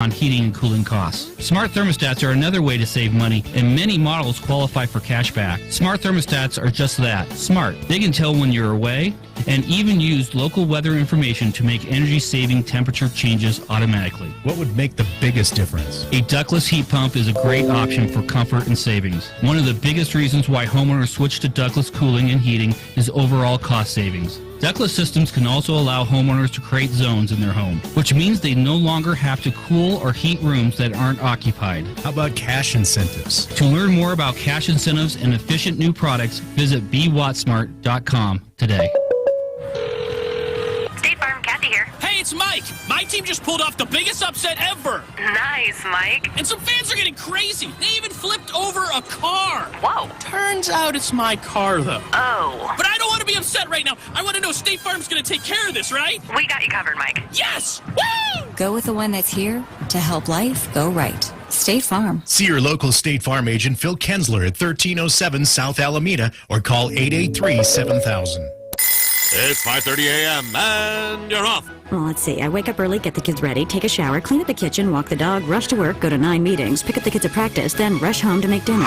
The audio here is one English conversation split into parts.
on heating and cooling costs. Smart thermostats are another way to save money, and many models qualify for cash back. Smart thermostats are just that, smart. They can tell when you're away and even use local weather information to make energy-saving temperature changes automatically. What would make the biggest difference? A ductless heat pump is a great option for comfort and savings. One of the biggest reasons why homeowners switch to ductless cooling and heating is overall cost savings. Ductless systems can also allow homeowners to create zones in their home, which means they no longer have to cool or heat rooms that aren't occupied. How about cash incentives? To learn more about cash incentives and efficient new products, visit bwattsmart.com today. State Farm, Kathy here. Hey, it's Mike. My team just pulled off the biggest upset ever. Nice, Mike. And some fans are getting crazy. They even flipped over a car. Whoa. Turns out it's my car, though. Oh. But I don't want to be upset right now. I want to know State Farm's going to take care of this, right? We got you covered, Mike. Yes! Woo! Go with the one that's here to help life go right. State Farm. See your local State Farm agent, Phil Kensler, at 1307 South Alameda, or call 883-7000. It's 5:30 a.m. and you're off. Well, let's see. I wake up early, get the kids ready, take a shower, clean up the kitchen, walk the dog, rush to work, go to 9 meetings, pick up the kids at practice, then rush home to make dinner.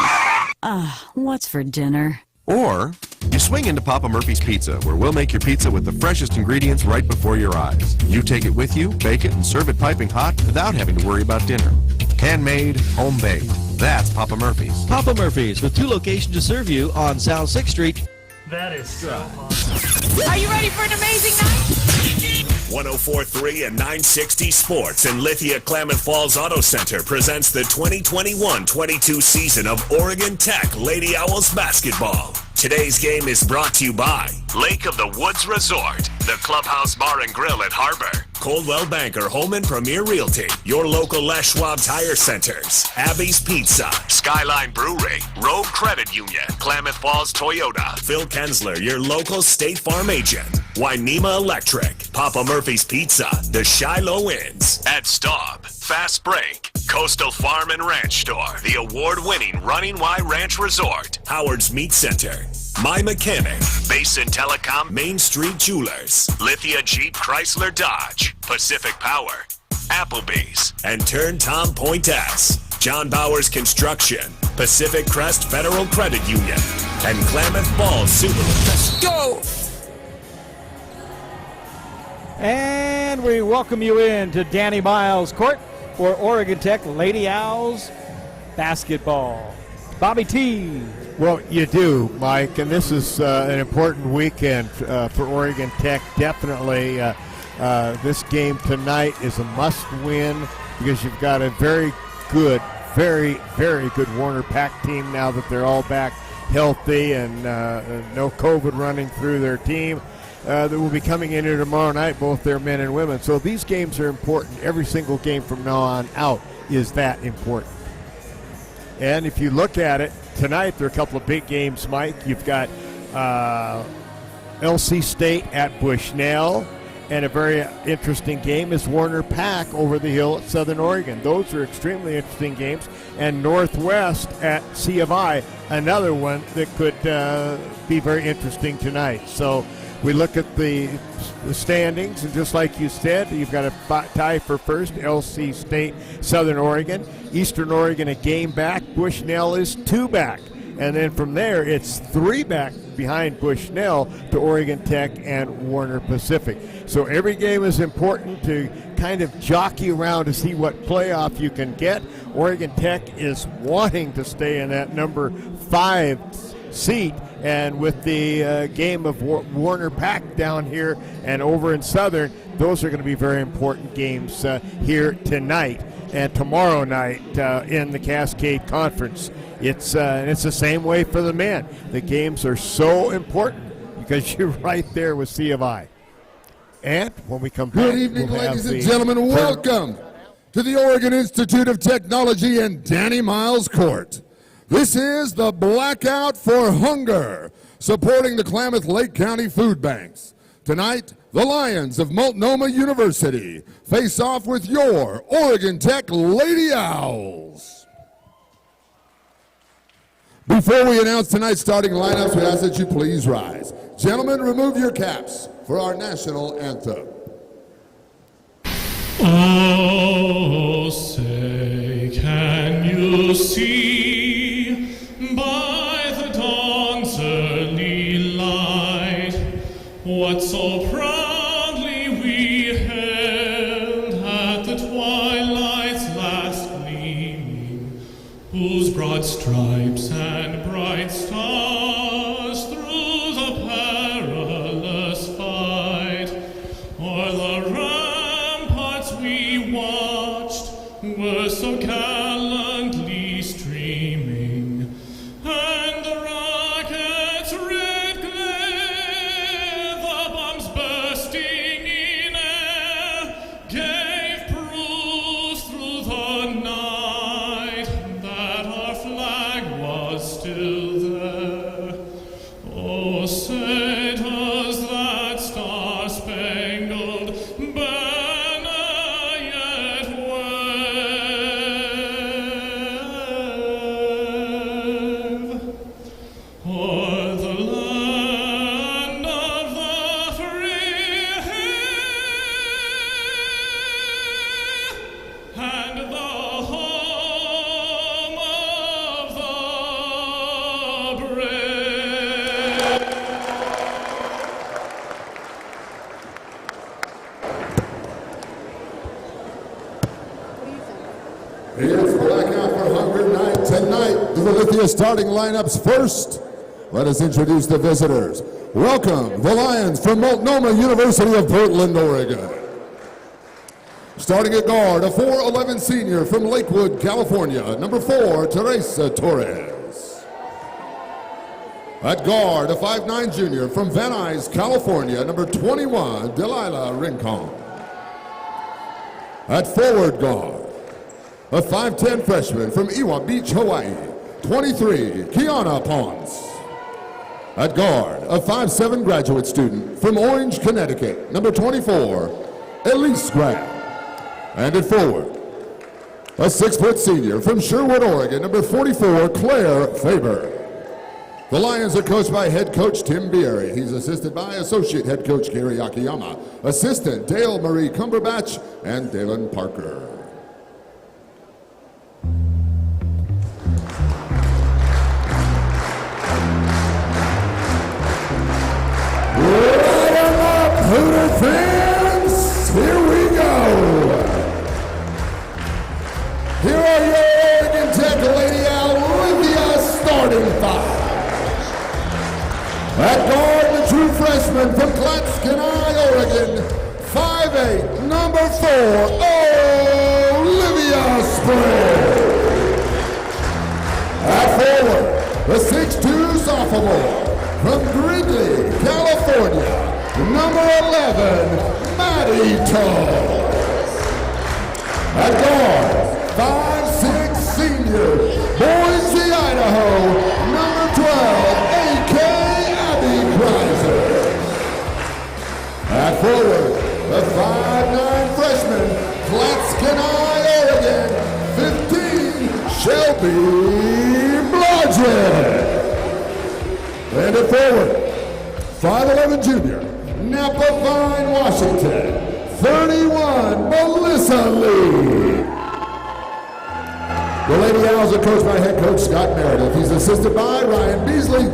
What's for dinner? Or you swing into Papa Murphy's Pizza, where we'll make your pizza with the freshest ingredients right before your eyes. You take it with you, bake it, and serve it piping hot without having to worry about dinner. Handmade, home-baked. That's Papa Murphy's. Papa Murphy's, with 2 locations to serve you on South 6th Street. That is so awesome. Are you ready for an amazing night? 104.3 and 960 Sports and Lithia Klamath Falls Auto Center presents the 2021-22 season of Oregon Tech Lady Owls basketball. Today's game is brought to you by Lake of the Woods Resort, the Clubhouse Bar and Grill at Harbor, Coldwell Banker Home and Premier Realty, your local Les Schwab Tire Centers, Abby's Pizza, Skyline Brewery, Road Credit Union, Klamath Falls Toyota, Phil Kensler, your local State Farm agent, Wainema Electric, Papa Murphy's Pizza, the Shiloh Inns, at Staub, Fast Break, Coastal Farm and Ranch Store, the award-winning Running Y Ranch Resort, Howard's Meat Center, My Mechanic, Basin Telecom, Main Street Jewelers, Lithia Jeep Chrysler Dodge, Pacific Power, Applebee's, and Turn Tom Point S, John Bowers Construction, Pacific Crest Federal Credit Union, and Klamath Falls Subaru. Let's go! And we welcome you in to Danny Miles Court for Oregon Tech Lady Owls basketball. Bobby T. Well, you do, Mike, and this is an important weekend for Oregon Tech. Definitely, this game tonight is a must-win because you've got a very good, very, very good Warner Pack team now that they're all back healthy and no COVID running through their team. That will be coming in here tomorrow night, both their men and women. So these games are important. Every single game from now on out is that important. And if you look at it, tonight there are a couple of big games, Mike. You've got LC State at Bushnell, and a very interesting game is Warner Pack over the hill at Southern Oregon. Those are extremely interesting games. And Northwest at C of I, another one that could be very interesting tonight. So we look at the standings, and just like you said, you've got a tie for first, LC State, Southern Oregon. Eastern Oregon a game back. Bushnell is 2 back. And then from there, it's 3 back behind Bushnell to Oregon Tech and Warner Pacific. So every game is important to kind of jockey around to see what playoff you can get. Oregon Tech is wanting to stay in that number 5 seat. And with the game of Warner Pack down here and over in Southern, those are going to be very important games here tonight and tomorrow night in the Cascade Conference. It's the same way for the men. The games are so important because you're right there with C of I. And when we come back, good evening, ladies and gentlemen. Welcome to the Oregon Institute of Technology and Danny Miles Court. This is the Blackout for Hunger, supporting the Klamath Lake County Food Banks. Tonight, the Lions of Multnomah University face off with your Oregon Tech Lady Owls. Before we announce tonight's starting lineups, we ask that you please rise. Gentlemen, remove your caps for our national anthem. Oh, say, can you see by the dawn's early light what so proudly we held at the twilight's last gleaming, whose broad stripes and bright stars through the perilous fight o'er the ramparts we watched were so gallantly streaming, and the rocket's red glare, the bombs bursting in air, gave proof through the night that our flag was still there. Oh, say does that star-spangled banner yet wave o'er the land of the free and the home of the brave. It's Blackout for Hunger Night tonight. The Lithia starting lineups first. Let us introduce the visitors. Welcome, the Lions from Multnomah University of Portland, Oregon. Starting at guard, a 4'11 senior from Lakewood, California, number 4, Teresa Torres. At guard, a 5'9 junior from Van Nuys, California, number 21, Delilah Rincon. At forward guard, a 5'10 freshman from Iwa Beach, Hawaii, 23, Kiana Pons. At guard, a 5'7 graduate student from Orange, Connecticut, number 24, Elise Graham. And at forward, a 6-foot senior from Sherwood, Oregon, number 44, Claire Faber. The Lions are coached by head coach Tim Bieri. He's assisted by associate head coach Gary Akiyama, assistant Dale Marie Cumberbatch, and Dalen Parker. Light 'em up, Hooter fans! Here we go! Here are your Oregon Tech Lady Olivia starting five. At guard, the true freshman from Clatskanie, Oregon, 5'8", number 4, Olivia Sprague. At forward, the 6'2 sophomore from Gridley, California, number 11, Maddie Toll. At guard, 5'6 senior, Boise, Idaho, number 12, A.K. Abby Kreiser. At forward, the 5'9 freshman, Clatskanie, Oregon, 15, Shelby Blodgett. And at forward, 5'11 junior, Napa Vine, Washington, 31, Melissa Lee. The Lady Owls are coached by head coach Scott Meredith. He's assisted by Ryan Beasley.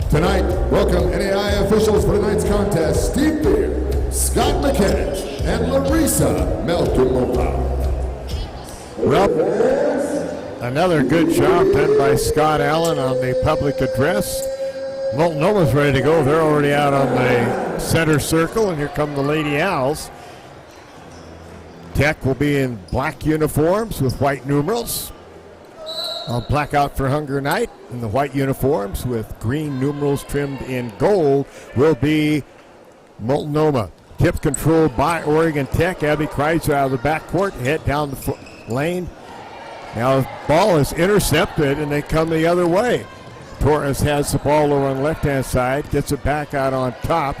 Tonight, welcome NAI officials for tonight's contest, Steve Beer, Scott McKinnon, and Larissa Melkimova. Well, another good job done by Scott Allen on the public address. Multnomah's ready to go. They're already out on the center circle, and here come the Lady Owls. Tech will be in black uniforms with white numerals. On Blackout for Hunger Night, in the white uniforms with green numerals trimmed in gold, will be Multnomah. Tip controlled by Oregon Tech. Abby Kreiser out of the backcourt, head down the lane. Now the ball is intercepted, and they come the other way. Torres has the ball over on the left-hand side, gets it back out on top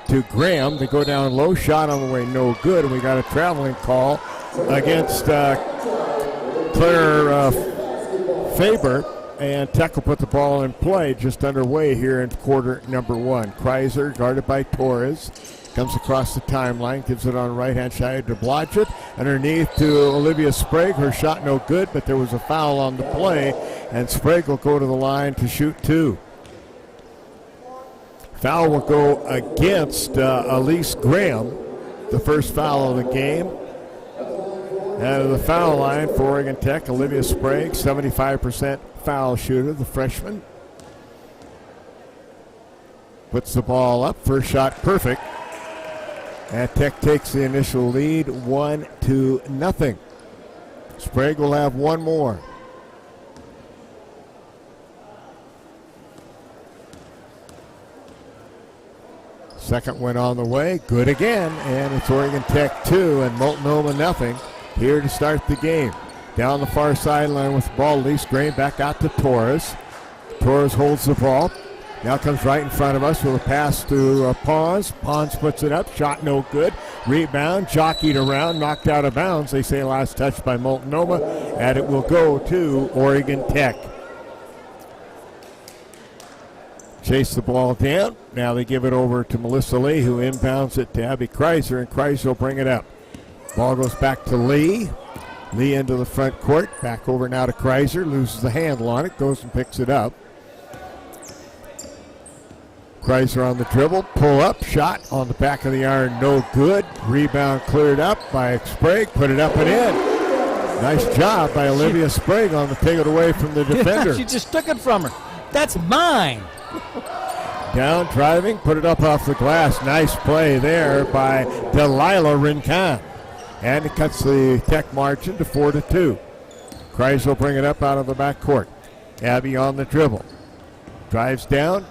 to Graham. They go down low, shot on the way, no good, and we got a traveling call against Claire Faber. and Tech will put the ball in play just underway here in quarter number 1. Kreiser guarded by Torres. Comes across the timeline, gives it on the right-hand side to Blodgett. Underneath to Olivia Sprague. Her shot no good, but there was a foul on the play, and Sprague will go to the line to shoot 2. Foul will go against Elise Graham, the first foul of the game. Out of the foul line for Oregon Tech, Olivia Sprague, 75% foul shooter, the freshman. Puts the ball up, first shot perfect. And Tech takes the initial lead 1-0. Sprague will have one more. Second one on the way, good again, and it's Oregon Tech 2 and Multnomah nothing. Here to start the game. Down the far sideline with the ball, Elise Graham back out to Torres. Torres holds the ball. Now comes right in front of us with a pass to Pons. Pons puts it up, shot no good. Rebound, jockeyed around, knocked out of bounds. They say last touch by Multnomah, and it will go to Oregon Tech. Chase the ball down. Now they give it over to Melissa Lee, who inbounds it to Abby Kreiser, and Kreiser will bring it up. Ball goes back to Lee. Lee into the front court. Back over now to Kreiser. Loses the handle on it. Goes and picks it up. Kreiser on the dribble. Pull up. Shot on the back of the iron. No good. Rebound cleared up by Sprague. Put it up and in. Nice job by Olivia Sprague on the take it away from the defender. She just took it from her. That's mine. Down, driving, put it up off the glass. Nice play there by Delilah Rincon. And it cuts the Tech margin to 4-2. Kreiser will bring it up out of the back court. Abby on the dribble. Drives down,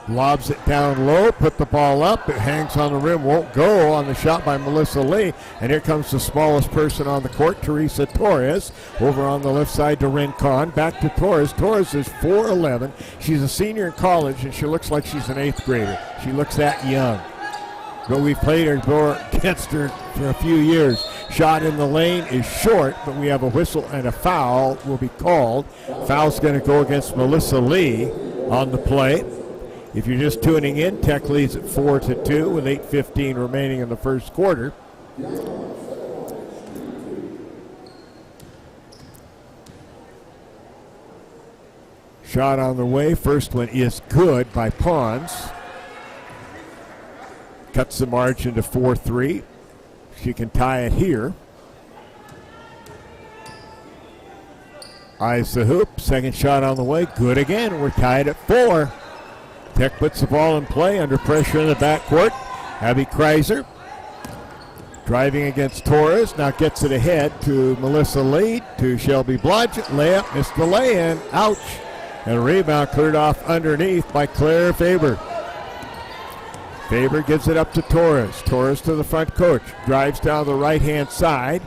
lobs it down low, put the ball up. It hangs on the rim, won't go on the shot by Melissa Lee. And here comes the smallest person on the court, Teresa Torres. Over on the left side to Rincon. Back to Torres. Torres is 4'11". She's a senior in college, and she looks like she's an 8th grader. She looks that young. But we've played her against her for a few years. Shot in the lane is short, but we have a whistle and a foul will be called. Foul's going to go against Melissa Lee on the play. If you're just tuning in, Tech leads at 4-2 with 8:15 remaining in the first quarter. Shot on the way. First one is good by Pons. Cuts the margin to 4-3. She can tie it here. Eyes the hoop. Second shot on the way. Good again. We're tied at 4. Tech puts the ball in play under pressure in the backcourt. Abby Kreiser driving against Torres. Now gets it ahead to Melissa Lee, to Shelby Blodgett. Layup, missed the lay-in. Ouch. And a rebound cleared off underneath by Claire Faber. Faber gives it up to Torres. Torres to the front court. Drives down the right-hand side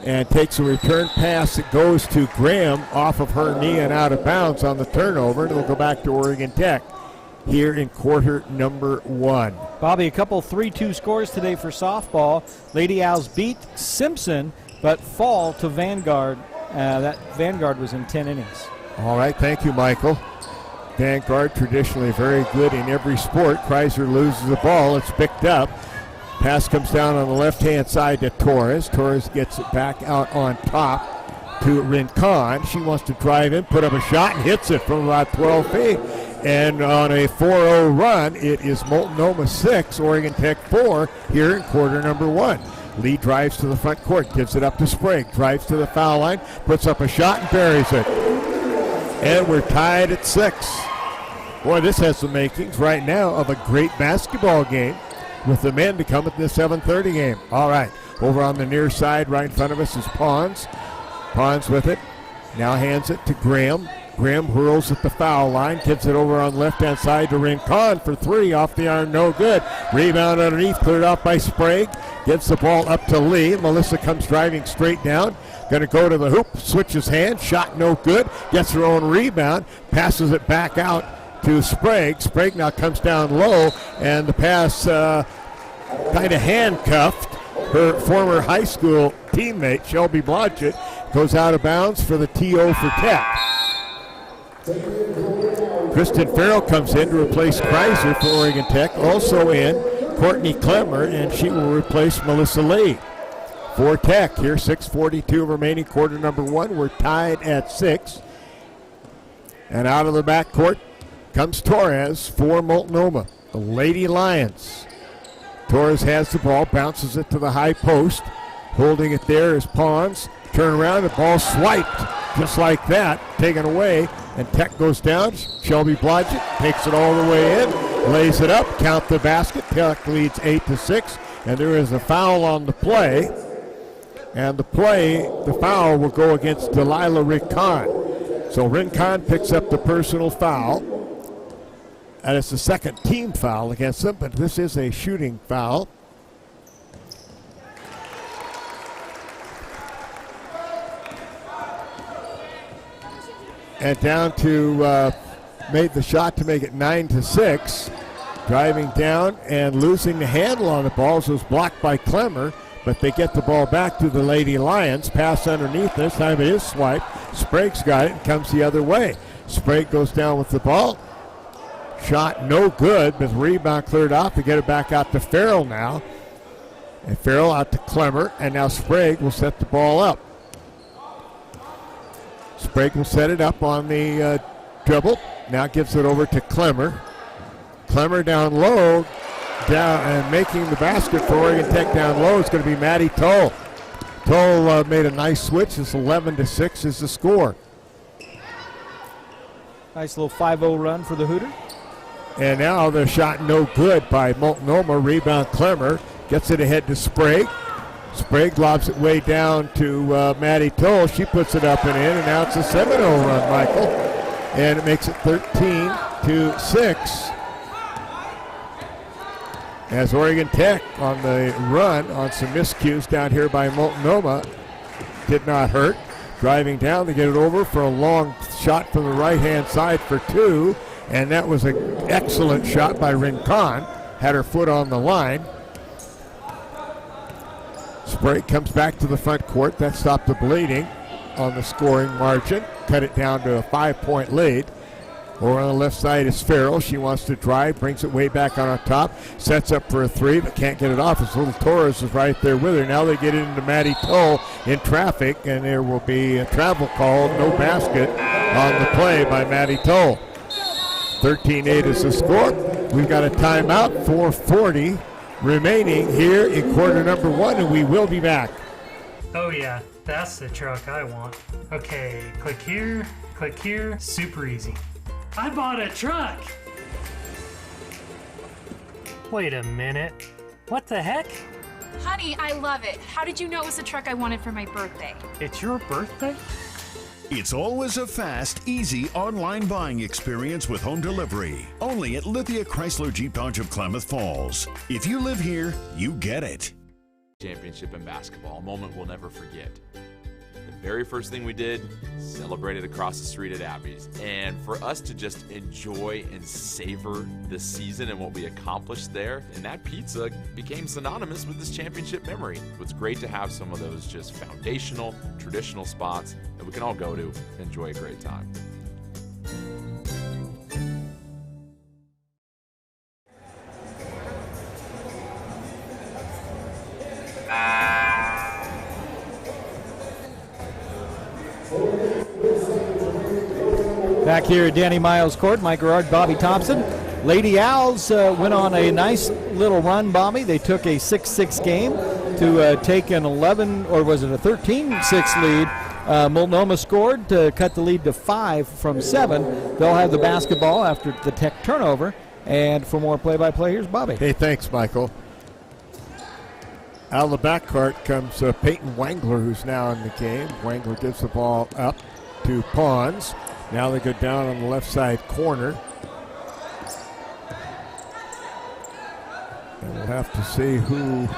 and takes a return pass that goes to Graham off of her knee and out of bounds on the turnover. And it'll go back to Oregon Tech here in quarter number 1. Bobby, a couple 3-2 scores today for softball. Lady Owls beat Simpson, but fall to Vanguard. That Vanguard was in 10 innings. All right, thank you, Michael. Vanguard traditionally very good in every sport. Kreiser loses the ball. It's picked up. Pass comes down on the left-hand side to Torres. Torres gets it back out on top to Rincon. She wants to drive in, put up a shot, and hits it from about 12 feet. And on a 4-0 run, it is Multnomah 6, Oregon Tech 4 here in quarter number 1. Lee drives to the front court, gives it up to Sprague, drives to the foul line, puts up a shot and buries it. And we're tied at 6. Boy, this has the makings right now of a great basketball game with the men to come at the 7:30 game. All right, over on the near side right in front of us is Pons. Pons with it. Now hands it to Graham. Graham whirls at the foul line, gives it over on the left-hand side to Rincon for 3 off the arm, no good. Rebound underneath, cleared off by Sprague. Gives the ball up to Lee. Melissa comes driving straight down. Going to go to the hoop, switches hands, shot no good. Gets her own rebound, passes it back out to Sprague. Sprague now comes down low, and the pass kind of handcuffed her former high school teammate, Shelby Blodgett. Goes out of bounds for the TO for Tech. Kristen Farrell comes in to replace Kreiser for Oregon Tech. Also in Courtney Clemmer, and she will replace Melissa Lee for Tech. Here, 6:42 remaining, quarter number one. We're tied at 6. And out of the backcourt comes Torres for Multnomah, the Lady Lions. Torres has the ball, bounces it to the high post. Holding it there is Pons. Turn around, the ball swiped just like that, taken away. And Tech goes down. Shelby Blodgett takes it all the way in, lays it up, count the basket. Tech leads 8-6, and there is a foul on the play. And the foul will go against Delilah Rincon. So Rincon picks up the personal foul. And it's the second team foul against them, but this is a shooting foul. And down to made the shot to make it 9-6. Driving down and losing the handle on the ball. So it was blocked by Clemmer, but they get the ball back to the Lady Lions. Pass underneath. This time it is swiped. Sprague's got it and comes the other way. Sprague goes down with the ball. Shot no good, but the rebound cleared off to get it back out to Farrell now. And Farrell out to Clemmer, and now Sprague will set the ball up. Sprague will set it up on the dribble. Now gives it over to Clemmer. Clemmer down low, and making the basket for Oregon Tech down low is going to be Maddie Toll. Toll made a nice switch. It's 11-6 is the score. Nice little 5-0 run for the Hooters. And now the shot no good by Multnomah. Rebound Clemmer. Gets it ahead to Sprague. Sprague lobs it way down to Maddie Toll. She puts it up and in, and now it's a 7-0 run, Michael. And it makes it 13-6. As Oregon Tech on the run on some miscues down here by Multnomah. Did not hurt. Driving down to get it over for a long shot from the right-hand side for two. And that was an excellent shot by Rincon. Had her foot on the line. Sprague comes back to the front court. That stopped the bleeding on the scoring margin. Cut it down to a 5-point lead. Over on the left side is Farrell. She wants to drive, brings it way back on top, sets up for a three, but can't get it off. As little Torres is right there with her. Now they get into Maddie Toll in traffic, and there will be a travel call, no basket on the play by Maddie Toll. 13-8 is the score. We've got a timeout, 4:40 remaining here in quarter number one, and we will be back. Oh yeah, that's the truck I want. Okay, click here, super easy. I bought a truck! Wait a minute, what the heck? Honey, I love it. How did you know it was the truck I wanted for my birthday? It's your birthday? It's always a fast, easy online buying experience with home delivery. Only at Lithia Chrysler Jeep Dodge of Klamath Falls. If you live here, you get it. Championship in basketball, a moment we'll never forget. The very first thing we did, celebrated across the street at Abby's. And for us to just enjoy and savor the season and what we accomplished there, and that pizza became synonymous with this championship memory. It's great to have some of those just foundational, traditional spots that we can all go to and enjoy a great time. Back here at Danny Miles Court, Mike Gerard, Bobby Thompson. Lady Owls went on a nice little run, Bobby. They took a 6-6 game to take an 11, or was it a 13-6 lead. Multnomah scored to cut the lead to 5 from 7. They'll have the basketball after the Tech turnover. And for more play-by-play, here's Bobby. Hey, thanks, Michael. Out of the backcourt comes Peyton Wangler, who's now in the game. Wangler gives the ball up to Pons. Now they go down on the left side corner. And we'll have to see who.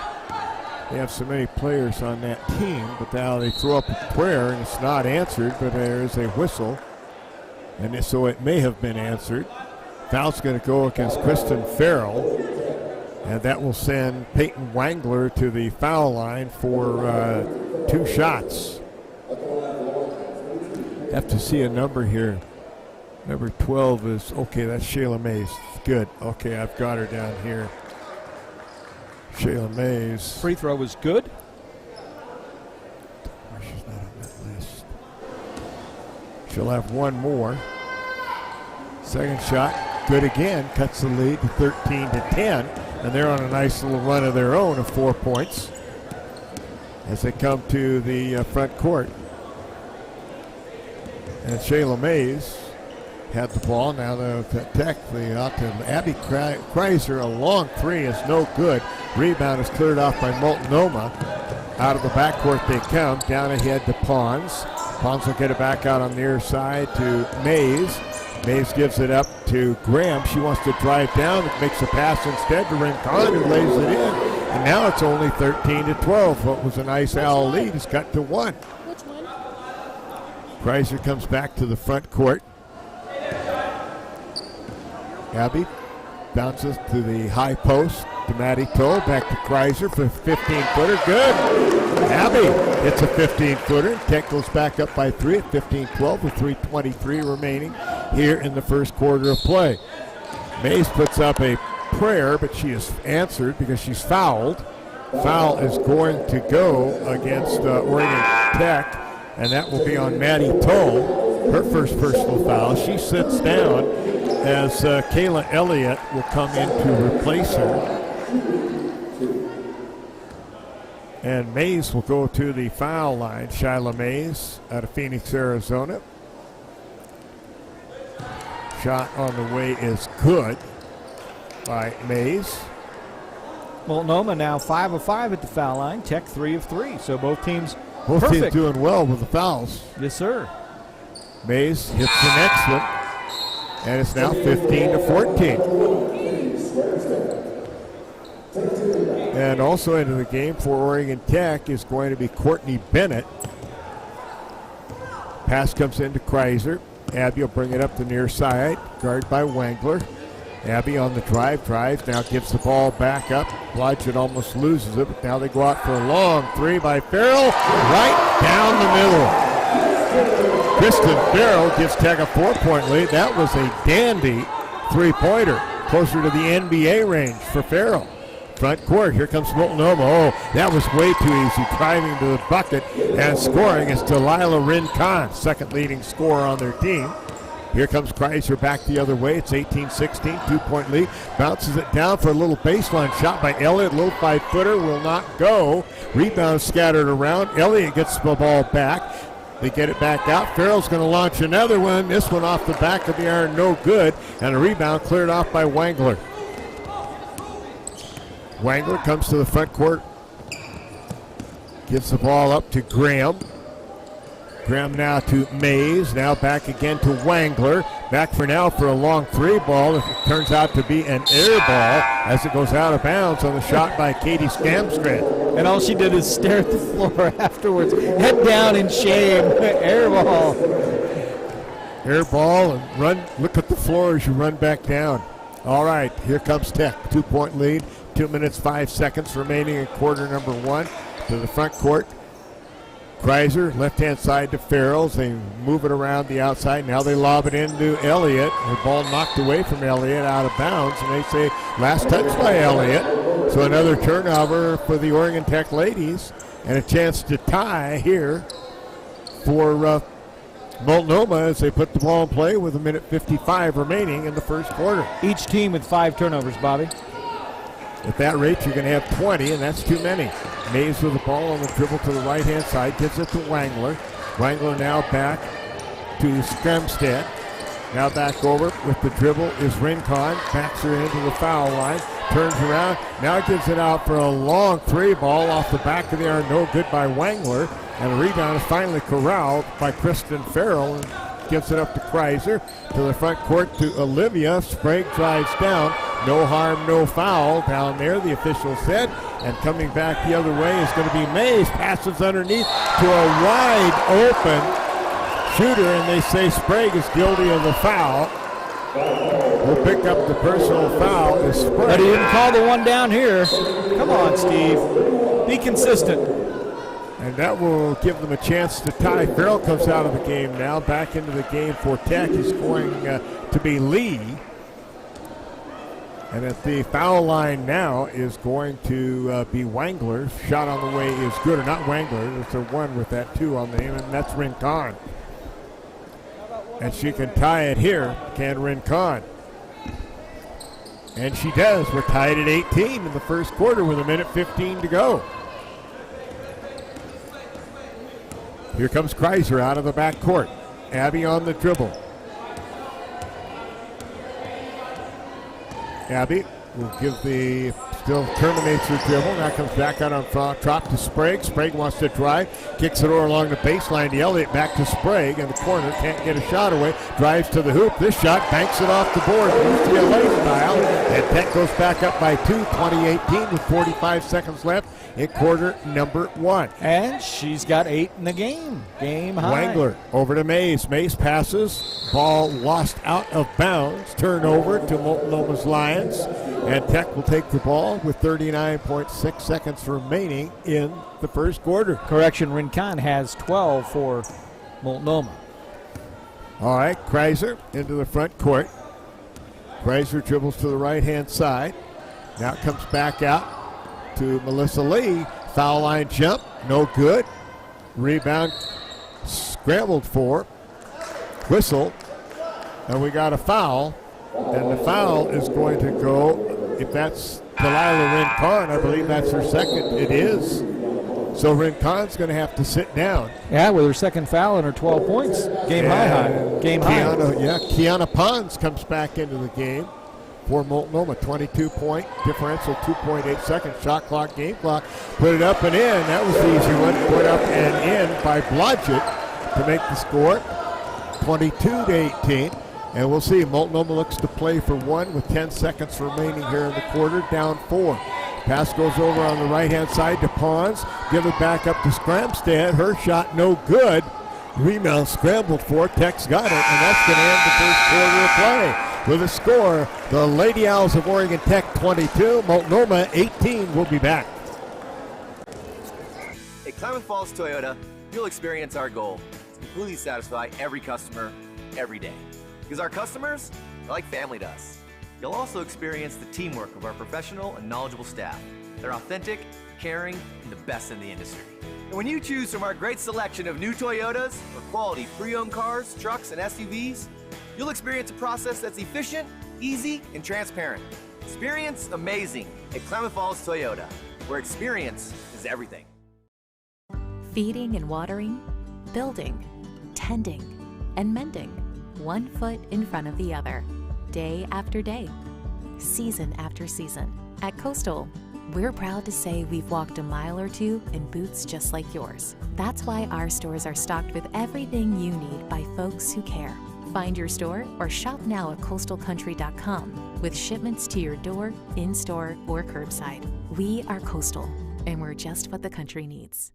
They have so many players on that team, but now they throw up a prayer and it's not answered, but there is a whistle. And so it may have been answered. Foul's going to go against Kristen Farrell. And that will send Peyton Wangler to the foul line for 2 shots. Have to see a number here. Number 12 is, okay, that's Shayla Mays. Good. Okay, I've got her down here. Shayla Mays. Free throw was good. She's not on that list. She'll have one more. Second shot, good again. Cuts the lead to 13-10. And they're on a nice little run of their own of 4 points as they come to the front court. And Shayla Mays had the ball. Now the Tech, out to Abby Kreiser. A long three is no good. Rebound is cleared off by Multnomah. Out of the backcourt they come. Down ahead to Pons. Pons will get it back out on the near side to Mays. Mays gives it up to Graham. She wants to drive down. Makes a pass instead to Rincon, who lays it in. And now it's only 13-12. What was a nice owl lead is cut to 1. Which one? Kreiser comes back to the front court. Abby bounces to the high post to Maddie Toll. Back to Kreiser for a 15-footer. Good. Abby hits a 15-footer. Tech goes back up by 3 at 15-12 with 3:23 remaining here in the first quarter of play. Mays puts up a prayer, but she is answered because she's fouled. Foul is going to go against Oregon Tech, and that will be on Maddie Toll. Her first personal foul. She sits down as Kayla Elliott will come in to replace her. And Mays will go to the foul line. Shyla Mays out of Phoenix, Arizona. Shot on the way is good by Mays. Multnomah now 5 of 5 at the foul line. Tech 3 of 3. So both teams Both perfect. teams doing well with the fouls. Yes, sir. Mays hits the next one, and it's now 15-14. And also into the game for Oregon Tech is going to be Courtney Bennett. Pass comes into Kreiser. Abby will bring it up the near side, guarded by Wangler. Abby on the drives, now gives the ball back up. Blodgett almost loses it, but now they go out for a long three by Farrell, right down the middle. Kristen Farrell gives Tech a 4-point lead. That was a dandy three-pointer, closer to the NBA range for Farrell. Front court, here comes Multnomah. Oh, that was way too easy, driving to the bucket and scoring is Delilah Rincon, second leading scorer on their team. Here comes Kreiser back the other way. It's 18-16, 2-point lead. Bounces it down for a little baseline shot by Elliott. Little 5-footer will not go. Rebound scattered around. Elliott gets the ball back. They get it back out. Farrell's going to launch another one. This one off the back of the iron, no good. And a rebound cleared off by Wangler. Wangler comes to the front court. Gives the ball up to Graham. Graham now to Mays, now back again to Wangler. Back for now for a long three ball. It turns out to be an air ball as it goes out of bounds on the shot by Katie Skamstred. And all she did is stare at the floor afterwards. Head down in shame. Air ball. Air ball and run. Look at the floor as you run back down. All right, here comes Tech. 2-point lead. 2 minutes, 5 seconds remaining in quarter number 1. To the front court. Kreiser, left-hand side to Farrells. They move it around the outside. Now they lob it into Elliott. The ball knocked away from Elliott out of bounds, and they say last touch by Elliott. So another turnover for the Oregon Tech ladies, and a chance to tie here for Multnomah as they put the ball in play with 1:55 remaining in the first quarter. Each team with 5 turnovers, Bobby. At that rate, you're going to have 20, and that's too many. Mays with the ball on the dribble to the right-hand side, gives it to Wangler. Wangler now back to Skremstead. Now back over with the dribble is Rincon. Backs her into the foul line. Turns around. Now gives it out for a long three ball off the back of the iron. No good by Wangler. And the rebound is finally corralled by Kristen Farrell. And gives it up to Kreiser. To the front court to Olivia. Sprague drives down. No harm, no foul down there, the official said. And coming back the other way is going to be Mays. Passes underneath to a wide open shooter, and they say Sprague is guilty of the foul. We'll pick up the personal foul. Is Sprague. But he didn't call the one down here. Come on, Steve. Be consistent. And that will give them a chance to tie. Farrell comes out of the game now, back into the game for Tech. He's going to be Lee. And at the foul line now is going to be Wangler. Shot on the way is good, or not Wangler. It's a 1 with that 2 on the name, and that's Rincon. And she can tie it here, can Rincon. And she does. We're tied at 18 in the first quarter with 1:15 to go. Here comes Kreiser out of the back court. Abby on the dribble. Abby will give the, still terminates her dribble. Now comes back out on front, drop to Sprague. Sprague wants to drive, kicks it over along the baseline to Elliott, back to Sprague in the corner, can't get a shot away, drives to the hoop. This shot banks it off the board. UCLA style, and Tech goes back up by 2, 20-18 with 45 seconds left in quarter number 1. And she's got 8 in the game. Game high. Wangler over to Mays. Mays passes. Ball lost out of bounds. Turnover to Multnomah's Lions. And Tech will take the ball with 39.6 seconds remaining in the first quarter. Correction, Rincon has 12 for Multnomah. All right, Kreiser into the front court. Kreiser dribbles to the right-hand side. Now it comes back out to Melissa Lee. Foul line jump, no good. Rebound scrambled for. Whistle. And we got a foul. And the foul is going to go, if that's Delilah Rincon, I believe that's her second. It is. So Rincon's going to have to sit down. Yeah, with her second foul and her 12 points. Game high. Game high. Yeah, Kiana Pons comes back into the game for Multnomah. 22-point differential, 2.8 seconds. Shot clock, game clock. Put it up and in. That was the easy one. Put up and in by Blodgett to make the score 22-18. And we'll see. Multnomah looks to play for 1 with 10 seconds remaining here in the quarter, down 4. Pass goes over on the right-hand side to Pons. Give it back up to Scramstad. Her shot no good. Rebound scrambled for. Tech's got it, and that's going to end the first quarter of play. With a score, the Lady Owls of Oregon Tech 22, Multnomah 18. We'll be back. At Klamath Falls Toyota, you'll experience our goal to completely satisfy every customer every day. Because our customers are like family to us. You'll also experience the teamwork of our professional and knowledgeable staff. They're authentic, caring, and the best in the industry. And when you choose from our great selection of new Toyotas or quality pre-owned cars, trucks, and SUVs, you'll experience a process that's efficient, easy, and transparent. Experience amazing at Klamath Falls Toyota, where experience is everything. Feeding and watering, building, tending, and mending. One foot in front of the other, day after day, season after season. At Coastal, we're proud to say we've walked a mile or two in boots just like yours. That's why our stores are stocked with everything you need by folks who care. Find your store or shop now at coastalcountry.com with shipments to your door, in-store, or curbside. We are Coastal, and we're just what the country needs.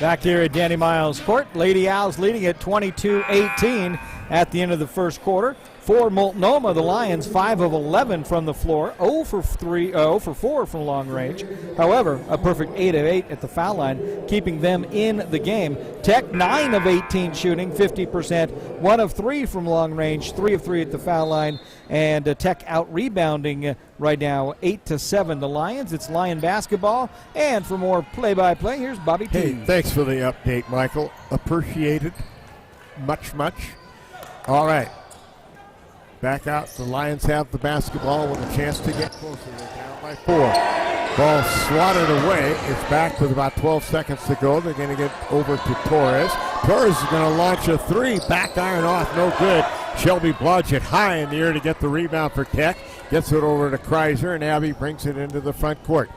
Back here at Danny Miles Court, Lady Owls leading at 22-18 at the end of the first quarter. For Multnomah, the Lions 5 of 11 from the floor, 0 for 4 from long range. However, a perfect 8 of 8 at the foul line, keeping them in the game. Tech 9 of 18 shooting, 50%, 1 of 3 from long range, 3 of 3 at the foul line, and Tech out rebounding right now 8-7 the Lions. It's Lion basketball, and for more play-by-play, here's Bobby T. Hey, thanks for the update, Michael. Appreciated. Much. All right. Back out. The Lions have the basketball with a chance to get closer. They're down by 4. Ball swatted away. It's back with about 12 seconds to go. They're going to get over to Torres. Torres is going to launch a 3. Back iron off. No good. Shelby Blodgett high in the air to get the rebound for Tech. Gets it over to Kreiser, and Abby brings it into the front court.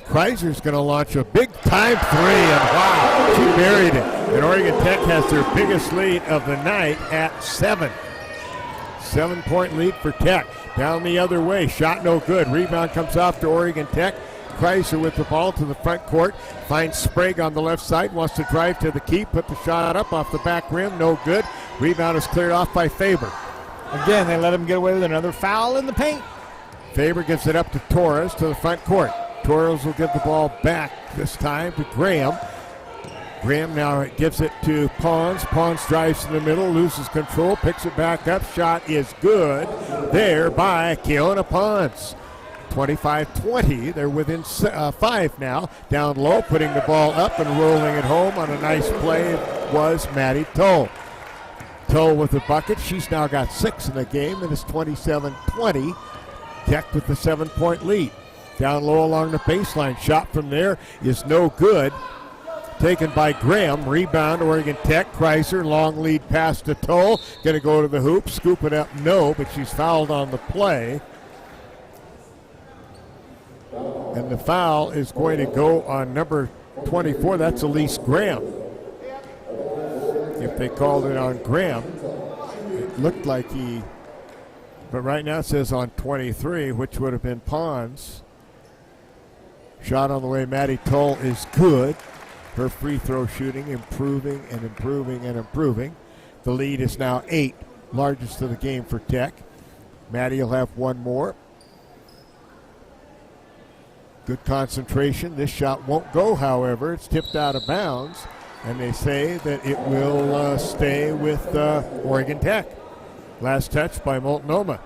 Kreiser's going to launch a big-time 3, and wow, she buried it. And Oregon Tech has their biggest lead of the night at 7. 7-point lead for Tech. Down the other way. Shot no good. Rebound comes off to Oregon Tech. Kreiser with the ball to the front court. Finds Sprague on the left side. Wants to drive to the key. Put the shot up off the back rim. No good. Rebound is cleared off by Faber. Again, they let him get away with another foul in the paint. Faber gives it up to Torres to the front court. Torres will give the ball back this time to Graham. Graham now gives it to Pons. Pons drives to the middle, loses control, picks it back up. Shot is good there by Keona Pons. 25-20. They're within 5 now. Down low, putting the ball up and rolling it home on a nice play was Maddie Toll. Toll with the bucket. She's now got 6 in the game, and it's 27-20. Tech with the 7-point lead. Down low along the baseline. Shot from there is no good. Taken by Graham. Rebound, Oregon Tech. Kreiser, long lead pass to Toll. Going to go to the hoop. Scoop it up, no, but she's fouled on the play. And the foul is going to go on number 24. That's Elise Graham. If they called it on Graham, it looked like he, but right now it says on 23, which would have been Pons. Shot on the way, Maddie Toll is good. Her free throw shooting improving and improving and improving. The lead is now 8, largest of the game for Tech. Maddie will have one more. Good concentration. This shot won't go, however. It's tipped out of bounds, and they say that it will stay with Oregon Tech. Last touch by Multnomah.